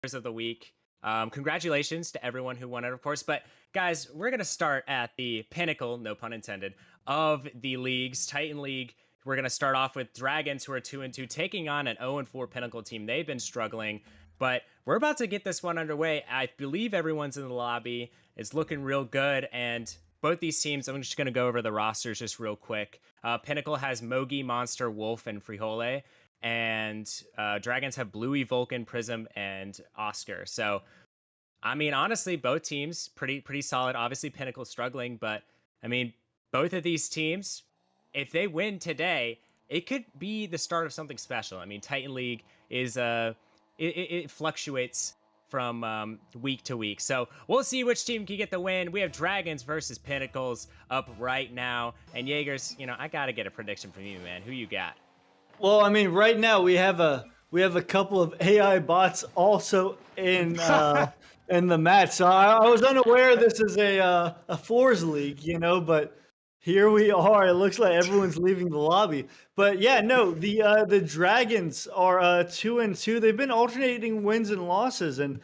of the week. Congratulations to everyone who won it, of course. But guys, we're gonna start at the pinnacle, no pun intended, of the leagues. Titan League. We're gonna start off with Dragons, who are 2-2, taking on an 0-4 Pinnacle team. They've been struggling, but we're about to get this one underway. I believe everyone's in the lobby. It's looking real good, and both these teams, I'm just gonna go over the rosters just real quick. Pinnacle has Mogii, Monster, Wolf, and Frijole, and Dragons have Bluey, Vulcan, Prism, and Oscar. So, I mean, honestly, both teams pretty solid. Obviously, Pinnacle struggling, but I mean, both of these teams, if they win today, it could be the start of something special. I mean, Titan League is it fluctuates from week to week, so we'll see which team can get the win. We have Dragons versus Pinnacles up right now, and Jaegers. I gotta get a prediction from you, man. Who you got? Well, I mean, right now we have a couple of AI bots also in the match. So I was unaware this is a fours league, but here we are. It looks like everyone's leaving the lobby. But yeah, no, the Dragons are 2-2. They've been alternating wins and losses, and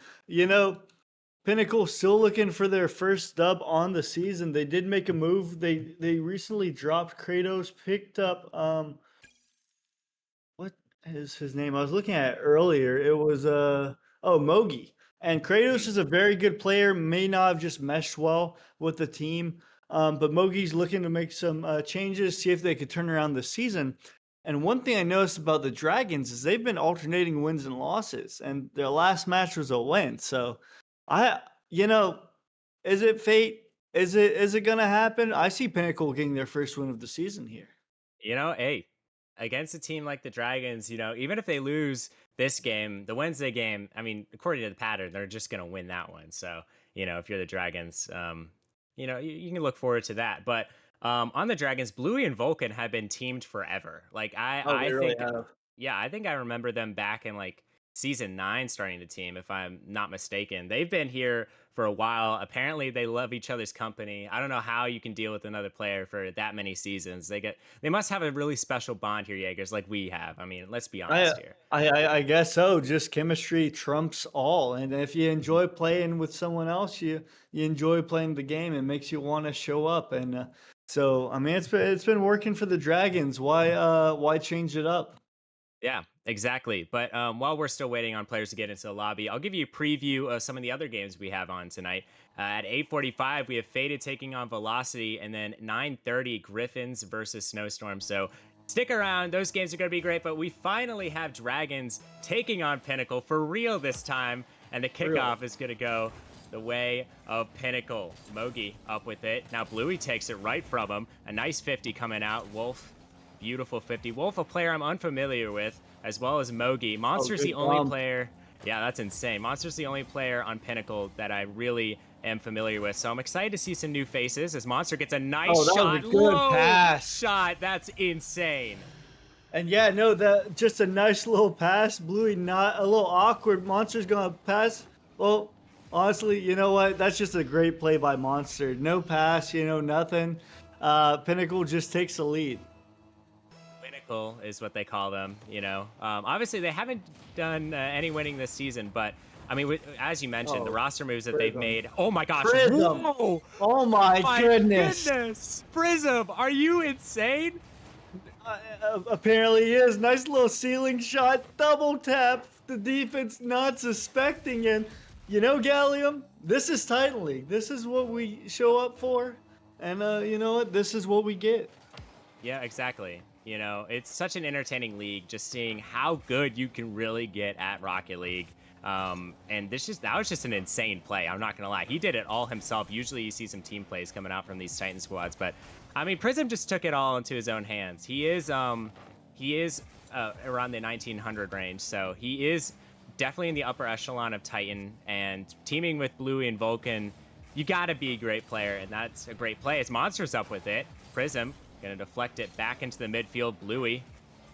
Pinnacle still looking for their first dub on the season. They did make a move. They recently dropped Kratozz, picked up what is his name? I was looking at it earlier. It was Mogii. And Kratozz is a very good player. May not have just meshed well with the team. But Mogi's looking to make some changes, see if they could turn around the season. And one thing I noticed about the Dragons is they've been alternating wins and losses, and their last match was a win. So I is it fate? Is it gonna happen? I see Pinnacle getting their first win of the season here. Hey, against a team like the Dragons, even if they lose this game, the Wednesday game, I mean, according to the pattern, they're just going to win that one. So, if you're the Dragons, you can look forward to that. But on the Dragons, Bluey and Vulcan have been teamed forever. Like, Oh, I they really think, have. yeah, I think I remember them back in like season 9 starting the team, if I'm not mistaken. They've been here for a while. Apparently, they love each other's company. I don't know how you can deal with another player for that many seasons. They must have a really special bond here, Jaegers, like we have. I mean, let's be I honest here. I guess so. Just chemistry trumps all. And if you enjoy playing with someone else, you enjoy playing the game. It makes you want to show up. And so I mean, it's been working for the Dragons. Why change it up? Yeah, exactly. But while we're still waiting on players to get into the lobby, I'll give you a preview of some of the other games we have on tonight. At 8:45, we have Faded taking on Velocity, and then 9:30, Griffins versus Snowstorm. So stick around; those games are going to be great. But we finally have Dragons taking on Pinnacle for real this time, and the Really? kickoff is going to go the way of Pinnacle. Mogii up with it. Now Bluey takes it right from him. A nice 50 coming out. Wolf, beautiful 50. Wolf, a player I'm unfamiliar with, as well as Mogii. Oh, Monster's the good only bump. player. Yeah, that's insane. Monster's the only player on Pinnacle that I really am familiar with. So I'm excited to see some new faces as Monster gets a nice Oh, that was a shot. good Low pass. shot. That's insane. And yeah, no, that just a nice little pass. Bluey not a little awkward. Monster's gonna pass. Well, honestly, you know what? That's just a great play by Monster. No pass, nothing. Pinnacle just takes the lead. Pinnacle is what they call them. Obviously they haven't done any winning this season, but I mean, as you mentioned, the Oh, roster moves that they've Prism. made. Oh my gosh! Prism. Whoa! Oh my My goodness. goodness! Prism, are you insane? Apparently he is. Nice little ceiling shot. Double tap. The defense not suspecting. And Gallium, this is Titan League. This is what we show up for. And you know what? This is what we get. Yeah, exactly. It's such an entertaining league, just seeing how good you can really get at Rocket League. And that was just an insane play. I'm not gonna lie, he did it all himself. Usually, you see some team plays coming out from these Titan squads, but I mean, Prism just took it all into his own hands. He is around the 1900 range, so he is definitely in the upper echelon of Titan. And teaming with Bluey and Vulcan, you gotta be a great player, and that's a great play. As Monster's up with it, Prism gonna deflect it back into the midfield. Bluey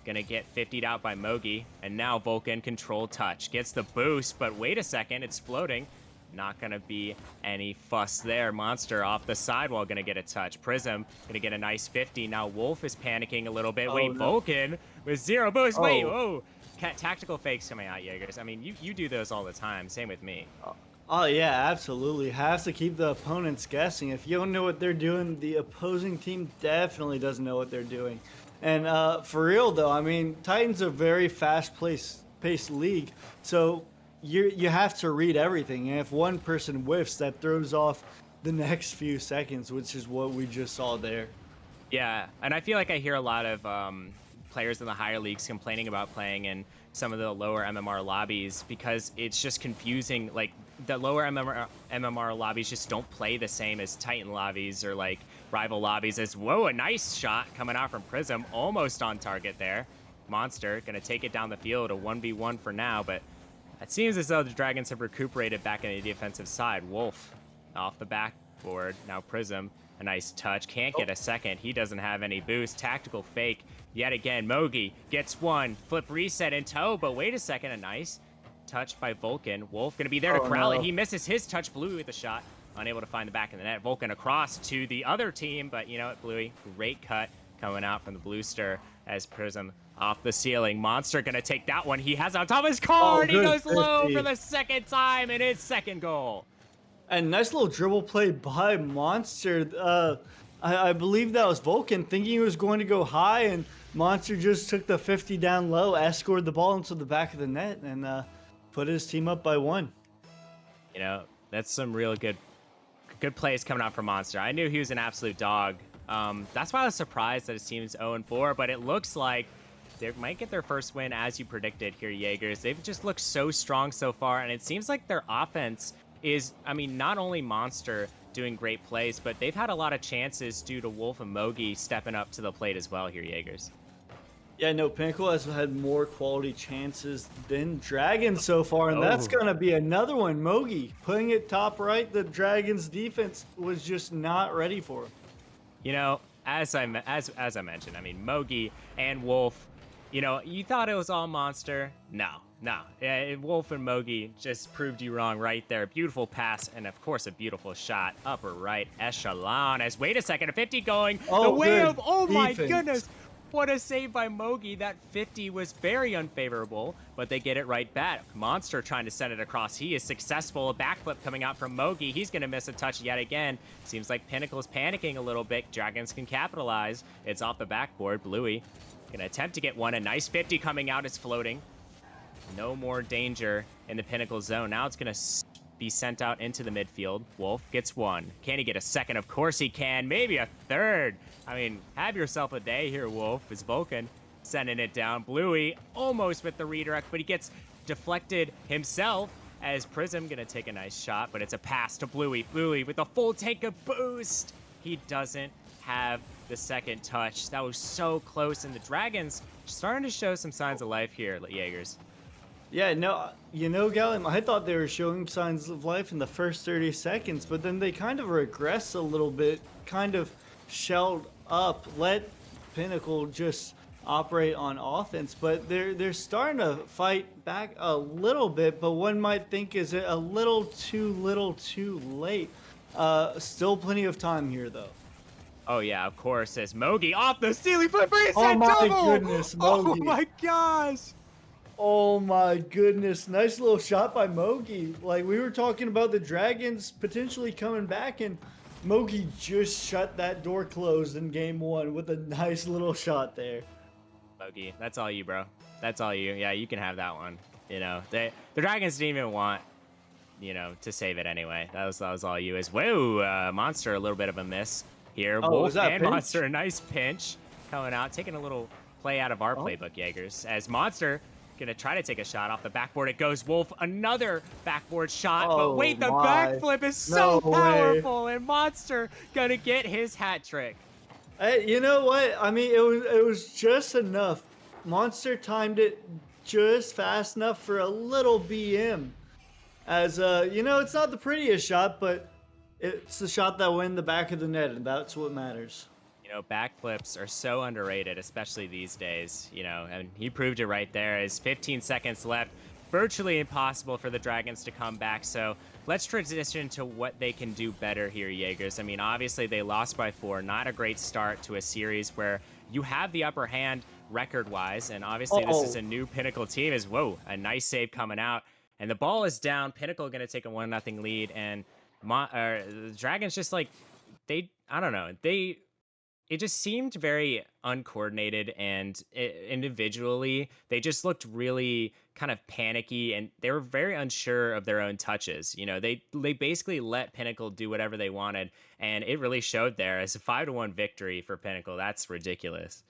gonna get 50'd out by Mogii, and now Vulcan control touch. Gets the boost, but wait a second, it's floating. Not gonna be any fuss there. Monster off the sidewall gonna get a touch. Prism gonna get a nice 50. Now Wolf is panicking a little bit. Oh Wait, no. Vulcan with 0 boost. Wait, Oh. whoa. tactical fakes coming out, Jaegers. I mean, you do those all the time. Same with me. Oh yeah, absolutely. Has to keep the opponents guessing. If you don't know what they're doing, the opposing team definitely doesn't know what they're doing. And for real though, I mean, Titans are a very paced league, so you have to read everything. And if one person whiffs, that throws off the next few seconds, which is what we just saw there. Yeah, and I feel like I hear a lot of players in the higher leagues complaining about playing in some of the lower MMR lobbies because it's just confusing. Like the lower MMR lobbies just don't play the same as Titan lobbies or like rival lobbies. As whoa, a nice shot coming out from Prism, almost on target there. Monster gonna take it down the field, a 1v1 for now, but it seems as though the Dragons have recuperated back in the defensive side. Wolf off the backboard, now Prism. A nice touch, can't get a second. He doesn't have any boost. Tactical fake yet again. Mogii gets one. Flip reset in tow, but wait a second. A nice touch by Vulcan. Wolf gonna be there to corral it. He misses his touch. Bluey with the shot. Unable to find the back of the net. Vulcan across to the other team, but you know what, Bluey, great cut coming out from the Bluester as Prism off the ceiling. Monster gonna take that one. He has it on top of his card. He goes low for the second time in his second goal. And nice little dribble play by Monster. I believe that was Vulcan thinking he was going to go high, and Monster just took the 50 down low, escorted the ball into the back of the net, and put his team up by 1. You know, that's some real good plays coming out from Monster. I knew he was an absolute dog. That's why I was surprised that his team's 0-4, but it looks like they might get their first win as you predicted here, Jaegers. They've just looked so strong so far, and it seems like their offense is, I mean, not only Monster doing great plays, but they've had a lot of chances due to Wolf and Mogii stepping up to the plate as well here, Jaegers. Yeah, no, Pinnacle has had more quality chances than Dragons so far, and that's going to be another one. Mogii putting it top right. The Dragons defense was just not ready for him. You know, as I mentioned, I mean, Mogii and Wolf, you know, you thought it was all Monster. No. Wolf and Mogii just proved you wrong right there. Beautiful pass, and of course, a beautiful shot. Upper right echelon. As wait a second, a 50 going the way of, oh my goodness. What a save by Mogii. That 50 was very unfavorable, but they get it right back. Monster trying to send it across. He is successful. A backflip coming out from Mogii. He's going to miss a touch yet again. Seems like Pinnacle's panicking a little bit. Dragons can capitalize. It's off the backboard. Bluey gonna attempt to get one. A nice 50 coming out. It's floating. No more danger in the Pinnacle zone. Now it's gonna be sent out into the midfield. Wolf gets one. Can he get a second? Of course he can. Maybe a third. I mean, have yourself a day here, Wolf. It's Vulcan sending it down. Bluey almost with the redirect, but he gets deflected himself as Prism gonna take a nice shot, but it's a pass to Bluey. Bluey with a full tank of boost. He doesn't have the second touch. That was so close, and the Dragons starting to show some signs of life here, Jaegers. Yeah, no, you know, Gallium, I thought they were showing signs of life in the first 30 seconds, but then they kind of regressed a little bit, kind of shelled up, let Pinnacle just operate on offense, but they're starting to fight back a little bit, but one might think, is it a little too late? Still plenty of time here, though. Oh, yeah, of course, as Mogii off the ceiling flip reset oh my double! Goodness, Mogii. Oh my gosh! Oh my goodness, nice little shot by Mogii. Like, we were talking about the Dragons potentially coming back, and Mogii just shut that door closed in game 1 with a nice little shot there. Mogii, that's all you, bro. That's all you. Yeah, you can have that one. You know, the Dragons didn't even want, you know, to save it anyway. That was all you. As whoa, Monster, a little bit of a miss here. Wolf and Monster, a nice pinch coming out, taking a little play out of our playbook, Jaegers. As Monster gonna try to take a shot off the backboard. It goes Wolf, another backboard shot, but wait, the backflip is so powerful, and Monster gonna get his hat trick. Hey, you know what? I mean, it was just enough. Monster timed it just fast enough for a little BM. As you know, it's not the prettiest shot, but it's the shot that went in the back of the net, and that's what matters. You know, backflips are so underrated, especially these days, you know, and he proved it right there. As 15 seconds left, virtually impossible for the Dragons to come back. So let's transition to what they can do better here, Jaegers. I mean, obviously they lost by 4, not a great start to a series where you have the upper hand record-wise. And obviously, this is Oh, a new Pinnacle team. Whoa, a nice save coming out. And the ball is down. Pinnacle going to take a 1-0 lead. And the Dragons just like, I don't know. It just seemed very uncoordinated and individually they just looked really kind of panicky and they were very unsure of their own touches. They basically let Pinnacle do whatever they wanted and it really showed there as a 5-1 victory for Pinnacle. That's ridiculous.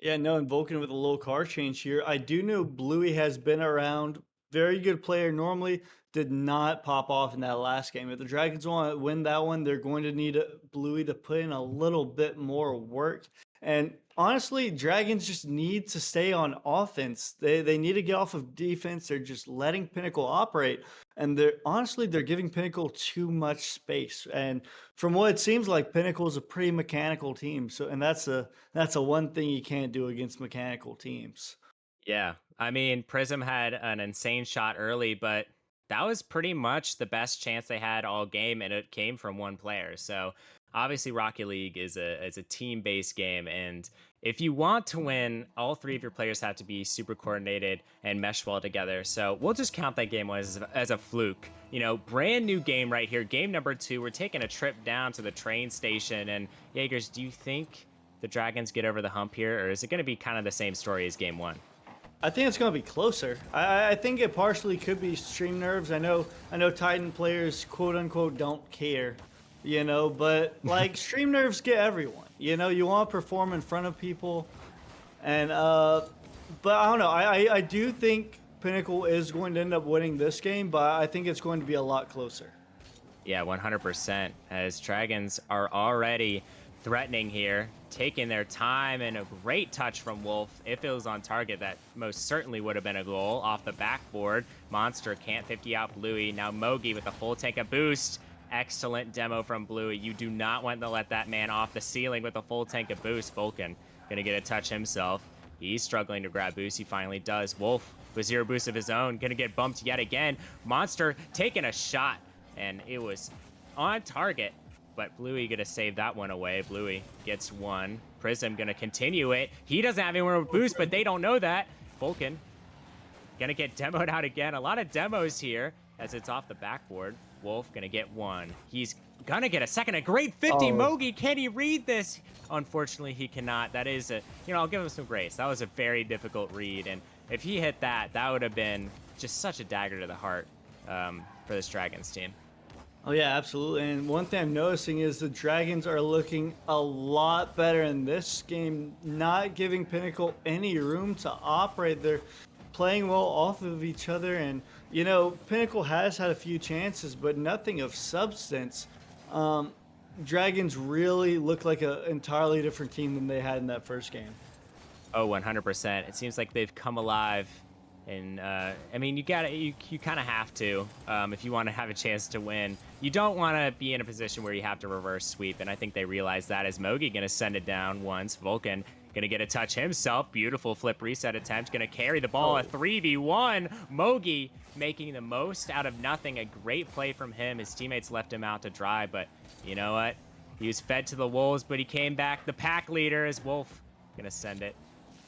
yeah, no, and Vulcan with a little car change here. I do know Bluey has been around. Very good player. Normally did not pop off in that last game. If the Dragons want to win that one, they're going to need Bluey to put in a little bit more work. And honestly, Dragons just need to stay on offense. They need to get off of defense. They're just letting Pinnacle operate. And they're giving Pinnacle too much space. And from what it seems like, Pinnacle is a pretty mechanical team. So and that's a one thing you can't do against mechanical teams. Yeah. I mean, Prism had an insane shot early, but that was pretty much the best chance they had all game, and it came from one player. So obviously Rocket League is a team-based game, and if you want to win, all three of your players have to be super coordinated and mesh well together. So we'll just count that game as a fluke. Brand new game right here. Game number 2. We're taking a trip down to the train station. And Jaegers, do you think the Dragons get over the hump here, or is it going to be kind of the same story as game 1? I think it's going to be closer. I think it partially could be stream nerves. I know Titan players quote unquote don't care, but like stream nerves get everyone. You want to perform in front of people, and but I don't know. I do think Pinnacle is going to end up winning this game, but I think it's going to be a lot closer. Yeah, 100%. As Dragons are already threatening here, taking their time, and a great touch from Wolf. If it was on target, that most certainly would have been a goal off the backboard. Monster can't 50 out Bluey. Now Mogii with a full tank of boost. Excellent demo from Bluey. You do not want to let that man off the ceiling with a full tank of boost. Vulcan gonna get a touch himself. He's struggling to grab boost. He finally does. Wolf with 0 boost of his own, gonna get bumped yet again. Monster taking a shot, and it was on target, but Bluey gonna save that one away. Bluey gets one. Prism gonna continue it. He doesn't have anyone with boost, but they don't know that. Vulcan gonna get demoed out again. A lot of demos here as it's off the backboard. Wolf gonna get one. He's gonna get a second. A great 50. Oh. Mogii, can he read this? Unfortunately, he cannot. That is I'll give him some grace. That was a very difficult read, and if he hit that, that would have been just such a dagger to the heart for this Dragons team. Oh yeah, absolutely. And one thing I'm noticing is the Dragons are looking a lot better in this game, not giving Pinnacle any room to operate. They're playing well off of each other, and Pinnacle has had a few chances, but nothing of substance. Dragons really look like an entirely different team than they had in that first game. Oh, 100%. It seems like they've come alive. And I mean, you kind of have to if you want to have a chance to win. You don't want to be in a position where you have to reverse sweep, and I think they realize that. As Mogii gonna send it down once, Vulcan gonna get a touch himself. Beautiful flip reset attempt, gonna carry the ball. A 3v1. Mogii making the most out of nothing. A great play from him. His teammates left him out to dry, but you know what? He was fed to the wolves, but he came back. The pack leader is Wolf gonna send it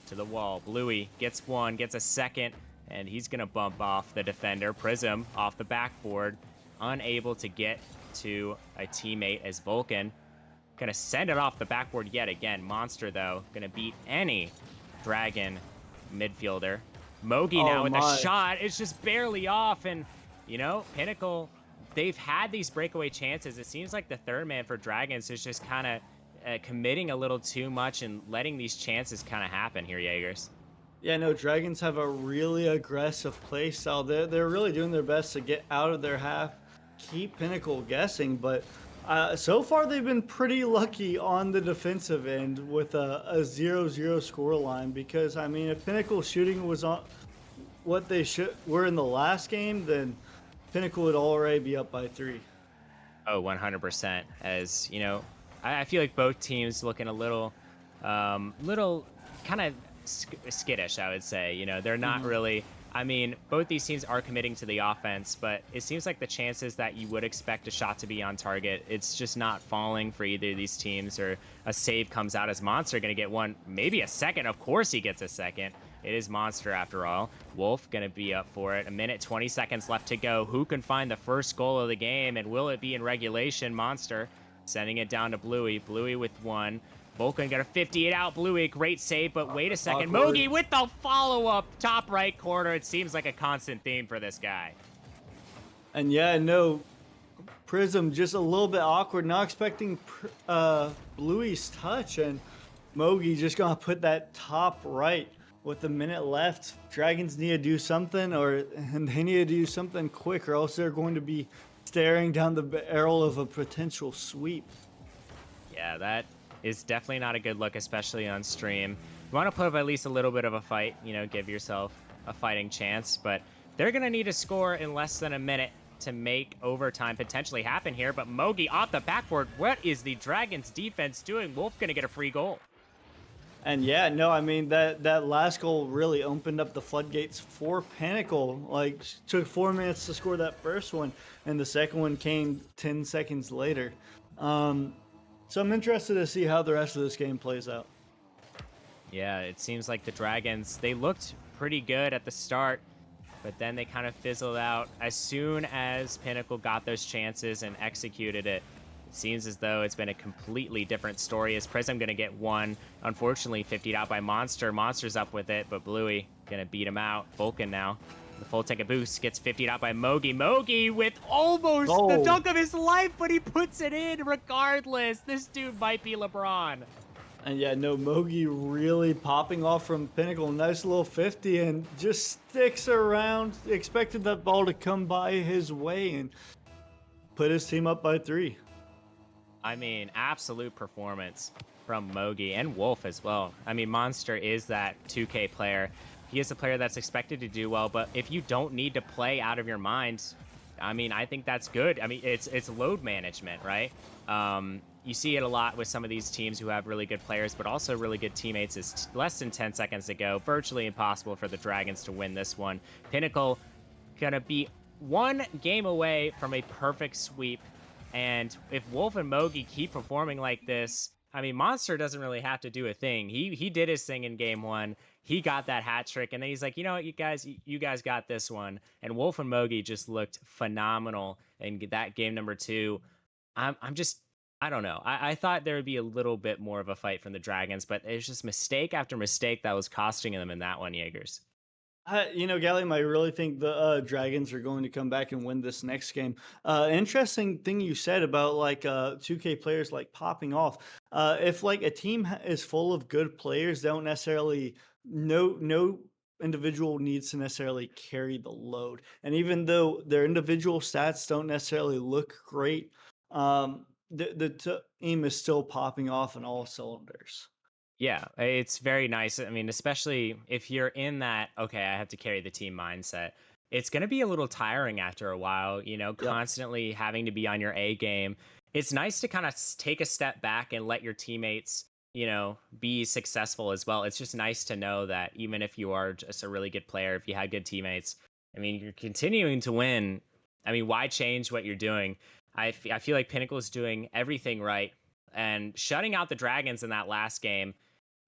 to the wall. Bluey gets one, gets a second, and he's gonna bump off the defender. Prism off the backboard, unable to get to a teammate as Vulcan gonna send it off the backboard yet again. Monster, though, gonna beat any Dragon midfielder. Mogii now with a shot. It's just barely off, and Pinnacle, they've had these breakaway chances. It seems like the third man for Dragons is just kind of committing a little too much and letting these chances kind of happen here, Jaegers. Yeah, no, Dragons have a really aggressive play style. They're really doing their best to get out of their half, keep Pinnacle guessing, but so far they've been pretty lucky on the defensive end with a 0-0 score line, because I mean, if Pinnacle shooting was on what they were in the last game, then Pinnacle would already be up by 3. Oh, 100%. As I feel like both teams looking a little kind of skittish, I would say. They're not really I mean, both these teams are committing to the offense, but it seems like the chances that you would expect a shot to be on target, it's just not falling for either of these teams, or a save comes out as Monster going to get one, maybe a second. Of course he gets a second. It is Monster after all. Wolf going to be up for it. A minute, 20 seconds left to go. Who can find the first goal of the game, and will it be in regulation? Monster sending it down to Bluey. Bluey with one. Vulcan got a 58 out. Bluey, great save, but wait a second. Awkward. Mogii with the follow-up, top right corner. It seems like a constant theme for this guy. And yeah, no, Prism just a little bit awkward, not expecting Bluey's touch, and Mogii just gonna put that top right with a minute left. Dragons need to do something, and they need to do something quick, or else they're going to be staring down the barrel of a potential sweep. Yeah, that is definitely not a good look, especially on stream. You want to put up at least a little bit of a fight, give yourself a fighting chance, but they're going to need a score in less than a minute to make overtime potentially happen here. But Mogii off the backboard. What is the Dragons defense doing? Wolf going to get a free goal. And yeah, no, I mean, that last goal really opened up the floodgates for Pinnacle. Like, took 4 minutes to score that first one, and the second one came 10 seconds later. So I'm interested to see how the rest of this game plays out. Yeah, it seems like the Dragons, they looked pretty good at the start, but then they kind of fizzled out as soon as Pinnacle got those chances and executed it. It seems as though it's been a completely different story, as Prism going to get one. Unfortunately, 50'd out by Monster. Monster's up with it, but Bluey going to beat him out. Vulcan now, the full tank of boost, gets 50'd out by Mogii. Mogii with almost the dunk of his life, but he puts it in regardless. This dude might be LeBron. And yeah, no, Mogii really popping off from Pinnacle. Nice little 50, and just sticks around. Expected that ball to come by his way and put his team up by 3. I mean, absolute performance from Mogii and Wolf as well. I mean, Monster is that 2K player. He is a player that's expected to do well, but if you don't need to play out of your mind, I mean, I think that's good. I mean, it's load management, right? You see it a lot with some of these teams who have really good players, but also really good teammates. It's less than 10 seconds to go. Virtually impossible for the Dragons to win this one. Pinnacle gonna be one game away from a perfect sweep. And if Wolf and Mogii keep performing like this, I mean, Monster doesn't really have to do a thing. He did his thing in game 1. He got that hat trick, and then he's like, you know what, you guys got this one. And Wolf and Mogii just looked phenomenal in that game number 2. I don't know. I thought there would be a little bit more of a fight from the Dragons, but it's just mistake after mistake that was costing them in that one, Jaegers. Gallium, I really think the Dragons are going to come back and win this next game. Interesting thing you said about 2K players like popping off. If like a team is full of good players, they don't necessarily no individual needs to necessarily carry the load. And even though their individual stats don't necessarily look great, the team is still popping off in all cylinders. Yeah, it's very nice. I mean, especially if you're in that, okay, I have to carry the team mindset. It's going to be a little tiring after a while, Yep. constantly having to be on your A game. It's nice to kind of take a step back and let your teammates, be successful as well. It's just nice to know that even if you are just a really good player, if you had good teammates, I mean, you're continuing to win. I mean, why change what you're doing? I feel like Pinnacle is doing everything right. And shutting out the Dragons in that last game,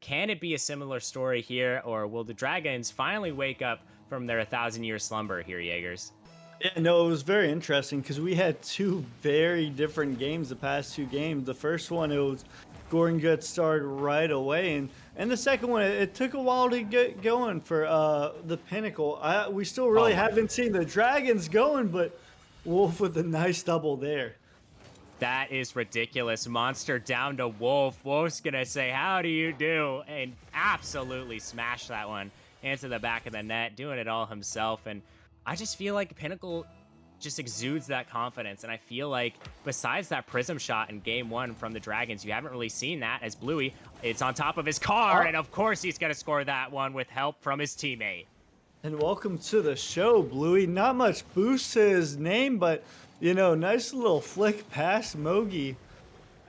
can it be a similar story here, or will the Dragons finally wake up from their 1,000-year slumber here, Jaegers? Yeah, no, it was very interesting because we had 2 very different games the past 2 games. The first one, it was scoring good start right away, and the second one, it took a while to get going for the Pinnacle. We still really haven't seen the Dragons going, but Wolf with a nice double there. That is ridiculous. Monster down to Wolf. Wolf's going to say, how do you do? And absolutely smash that one into the back of the net, doing it all himself. And I just feel like Pinnacle just exudes that confidence. And I feel like besides that Prism shot in game 1 from the Dragons, you haven't really seen that, as Bluey, it's on top of his car. And of course he's going to score that one with help from his teammate. And welcome to the show, Bluey. Not much boost to his name, but nice little flick past Mogii.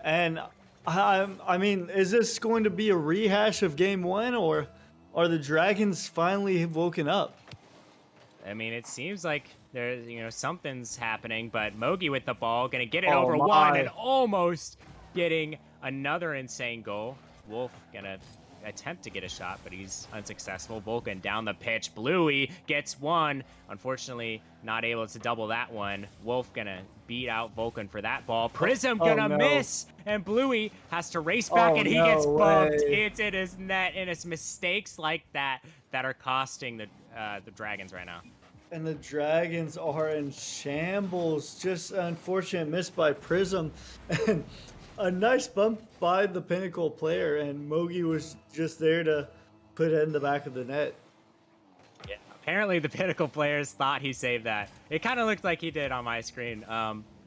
And I mean, is this going to be a rehash of game 1, or are the Dragons finally woken up? I mean, it seems like there's, something's happening, but Mogii with the ball, gonna get it Oh over one and my. almost getting another insane goal. Wolf gonna attempt to get a shot, but he's unsuccessful. Vulcan down the pitch. Bluey gets one. Unfortunately, not able to double that one. Wolf gonna beat out Vulcan for that ball. Prism Oh gonna no. miss, and Bluey has to race back, Oh and he gets no bumped. way. It's in his net, and it's mistakes like that that are costing the Dragons right now. And the Dragons are in shambles. Just an unfortunate miss by Prism. And a nice bump by the Pinnacle player. And Mogii was just there to put it in the back of the net. Yeah, apparently the Pinnacle players thought he saved that. It kind of looked like he did on my screen.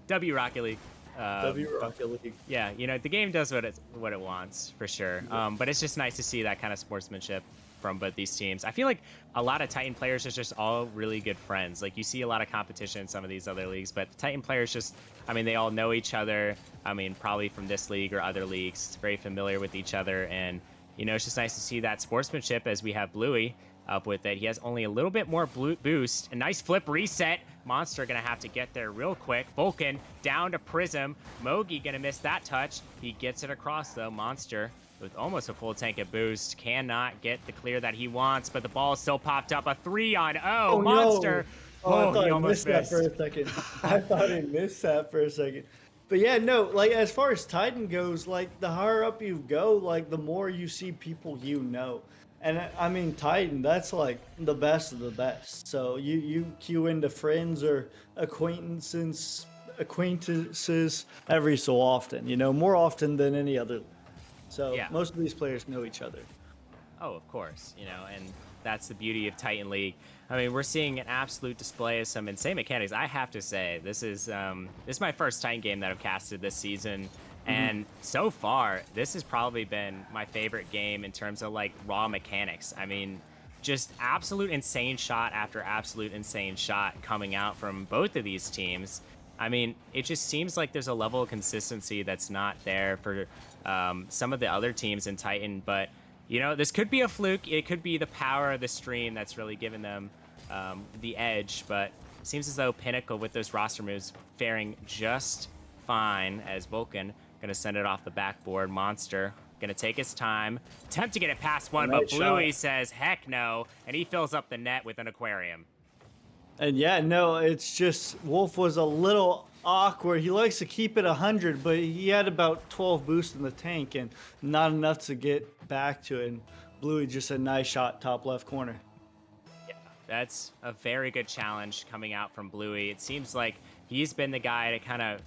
W Rocket League. But Rocket League. yeah, the game does what it wants for sure. But it's just nice to see that kind of sportsmanship from both these teams. I feel like a lot of Titan players are just all really good friends. Like you see a lot of competition in some of these other leagues, but the Titan players just, I mean, they all know each other. I mean, probably from this league or other leagues, very familiar with each other. And, it's just nice to see that sportsmanship as we have Bluey up with it. He has only a little bit more boost. A nice flip reset. Monster gonna have to get there real quick. Vulcan down to Prism. Mogii gonna miss that touch. He gets it across though. Monster with almost a full tank of boost cannot get the clear that he wants, but the ball still popped up. A 3-on-0. Oh Monster. no. Oh, I thought he I almost missed that missed. for a second. I thought I missed that for a second. But yeah, no, like as far as Titan goes, like the higher up you go, like the more you see people you know. And I mean Titan, that's like the best of the best. So you queue into friends or acquaintances every so often, more often than any other. So Yeah. most of these players know each other. Oh, of course, and that's the beauty of Titan League. I mean, we're seeing an absolute display of some insane mechanics. I have to say, this is my first Titan game that I've casted this season, and so far, this has probably been my favorite game in terms of like raw mechanics. I mean, just absolute insane shot after absolute insane shot coming out from both of these teams. I mean, it just seems like there's a level of consistency that's not there for some of the other teams in Titan, but this could be a fluke. It could be the power of the stream that's really given them the edge, but it seems as though Pinnacle with those roster moves faring just fine as Vulcan gonna send it off the backboard. Monster gonna take his time, attempt to get it past one, but Bluey says heck no, and he fills up the net with an aquarium. And yeah, no, it's just Wolf was a little awkward. He likes to keep it 100, but he had about 12 boosts in the tank and not enough to get back to it. And Bluey just a nice shot top left corner. Yeah, that's a very good challenge coming out from Bluey. It seems like he's been the guy to kind of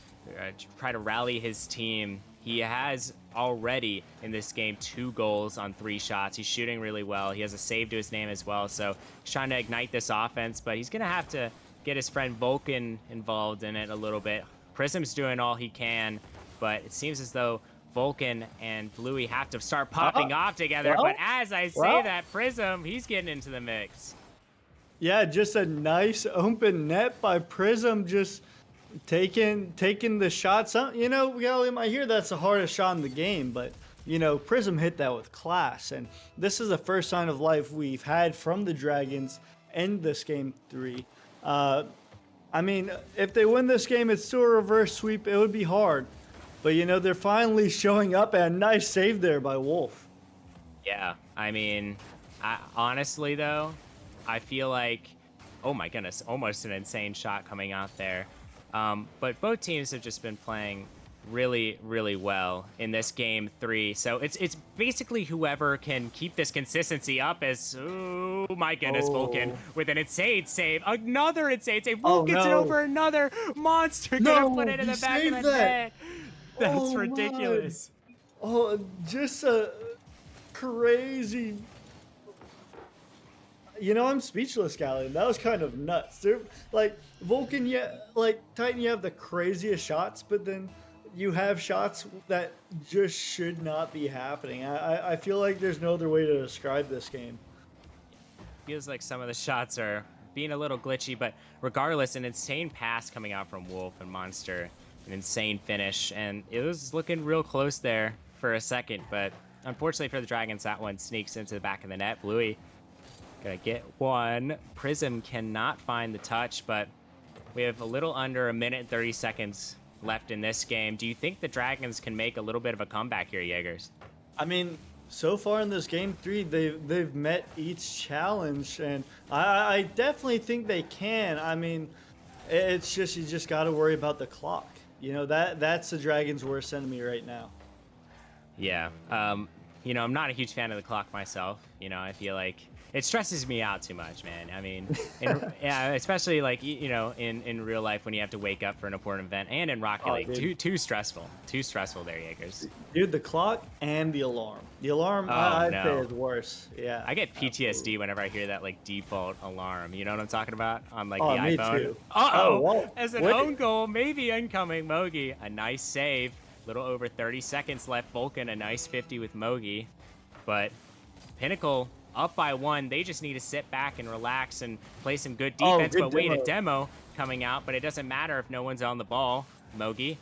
try to rally his team. He has already in this game 2 goals on 3 shots. He's shooting really well. He has a save to his name as well. So he's trying to ignite this offense, but he's going to have to get his friend Vulcan involved in it a little bit. Prism's doing all he can, but it seems as though Vulcan and Bluey have to start popping off together. But as I say that, Prism, he's getting into the mix. Yeah, just a nice open net by Prism, just taking the shots. Gallium, I hear that's the hardest shot in the game, but Prism hit that with class, and this is the first sign of life we've had from the Dragons in this game 3. I mean, if they win this game, it's still a reverse sweep. It would be hard, but they're finally showing up, and a nice save there by Wolf. Yeah, I mean, honestly though, I feel like, oh my goodness, almost an insane shot coming out there. But both teams have just been playing really, really well in this game 3. So it's basically whoever can keep this consistency up as, oh my goodness, Vulcan with an insane save. Another insane save. Vulcan's it over another. Monster gonna put it in the back of the net. That's ridiculous. Oh, just a crazy... I'm speechless, Gallion. That was kind of nuts. Like, Vulcan, Titan, you have the craziest shots, but then you have shots that just should not be happening. I feel like there's no other way to describe this game. Feels like some of the shots are being a little glitchy, but regardless, an insane pass coming out from Wolf and Monster. An insane finish, and it was looking real close there for a second, but unfortunately for the Dragons, that one sneaks into the back of the net. Bluey Gonna get one. Prism cannot find the touch, but we have a little under a minute and 30 seconds left in this game. Do you think the Dragons can make a little bit of a comeback here, Jaegers? I mean, so far in this game three, they've met each challenge, and I definitely think they can. I mean, it's just you just got to worry about the clock. You know that's the Dragons' worst enemy right now. Yeah. I'm not a huge fan of the clock myself. I feel like it stresses me out too much, man. I mean, yeah, especially like in real life when you have to wake up for an important event, and in Rocket Oh, League, dude. too stressful, there, Jaegers. Dude, the clock and the alarm. The alarm, Oh I'd say, no. is worse. Yeah, I get absolutely. PTSD whenever I hear that like default alarm. You know what I'm talking about on like the Oh, me iPhone. too. Oh, Uh-oh, whoa. as an Wait. own goal, maybe incoming. Mogii, a nice save. Little over 30 seconds left. Vulcan, a nice 50 with Mogii. But Pinnacle up by one. They just need to sit back and relax and play some good Oh, defense. good But wait, a demo. demo coming out. But it doesn't matter if no one's on the ball. Mogii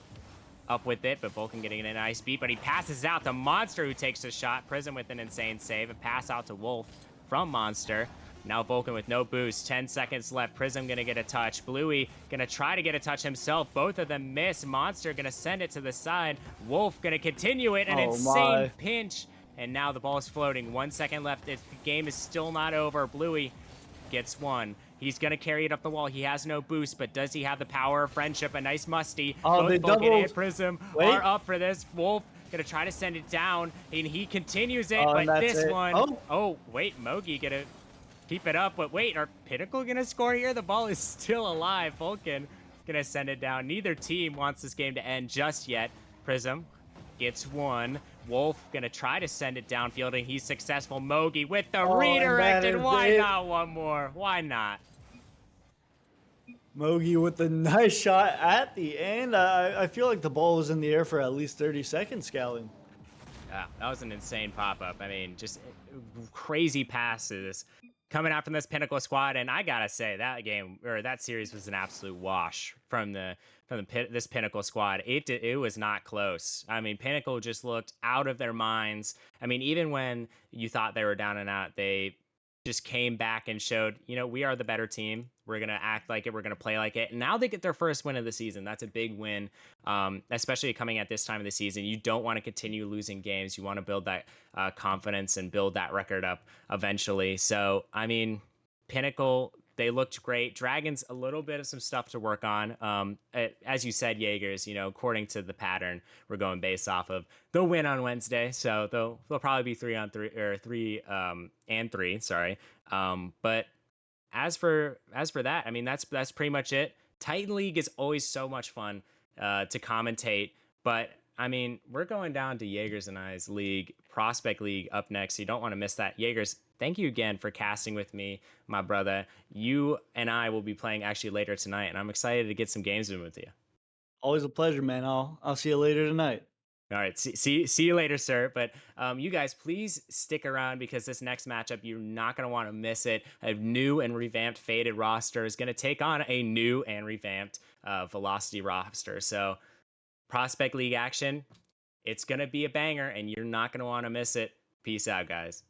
up with it, but Vulcan getting a nice beat. But he passes out to Monster, who takes a shot. Prism with an insane save. A pass out to Wolf from Monster. Now Vulcan with no boost. 10 seconds left. Prism gonna get a touch. Bluey gonna try to get a touch himself. Both of them miss. Monster gonna send it to the side. Wolf gonna continue it. An Oh insane my. pinch. And now the ball is floating. 1 second left. The game is still not over. Bluey gets one. He's going to carry it up the wall. He has no boost, but does he have the power of friendship? A nice musty. Oh, Both they Vulcan and doubled. Prism Wait. are up for this. Wolf going to try to send it down, and he continues it, Oh, and but that's this it. one... Oh, Oh, wait, Mogii going to keep it up, but wait, are Pinnacle going to score here? The ball is still alive. Vulcan going to send it down. Neither team wants this game to end just yet. Prism gets one. Wolf gonna try to send it downfield, and he's successful. Mogii with the oh, and that redirect, and is why it. not one more? Why not? Mogii with a nice shot at the end. I feel like the ball was in the air for at least 30 seconds, Scouting. Yeah, that was an insane pop-up. I mean, just crazy passes coming out from this Pinnacle squad, and I gotta say that game or that series was an absolute wash from this Pinnacle squad. It was not close. I mean, Pinnacle just looked out of their minds. I mean, even when you thought they were down and out, they just came back and showed, we are the better team. We're going to act like it. We're going to play like it. And now they get their first win of the season. That's a big win, especially coming at this time of the season. You don't want to continue losing games. You want to build that confidence and build that record up eventually. So, I mean, Pinnacle, they looked great. Dragons, a little bit of some stuff to work on. As you said, Jaegers, according to the pattern, we're going based off of the win on Wednesday. So they'll probably be 3-on-3 or 3 and 3. Sorry. But as for that, I mean, that's pretty much it. Titan League is always so much fun to commentate, but I mean, we're going down to Jaegers and I's league, Prospect League, up next. So you don't want to miss that. Jaegers, thank you again for casting with me, my brother. You and I will be playing actually later tonight, and I'm excited to get some games in with you. Always a pleasure, man. I'll see you later tonight. All right, see you later, sir. But you guys, please stick around because this next matchup, you're not going to want to miss it. A new and revamped Faded roster is going to take on a new and revamped Velocity roster. So Prospect League action, it's going to be a banger, and you're not going to want to miss it. Peace out, guys.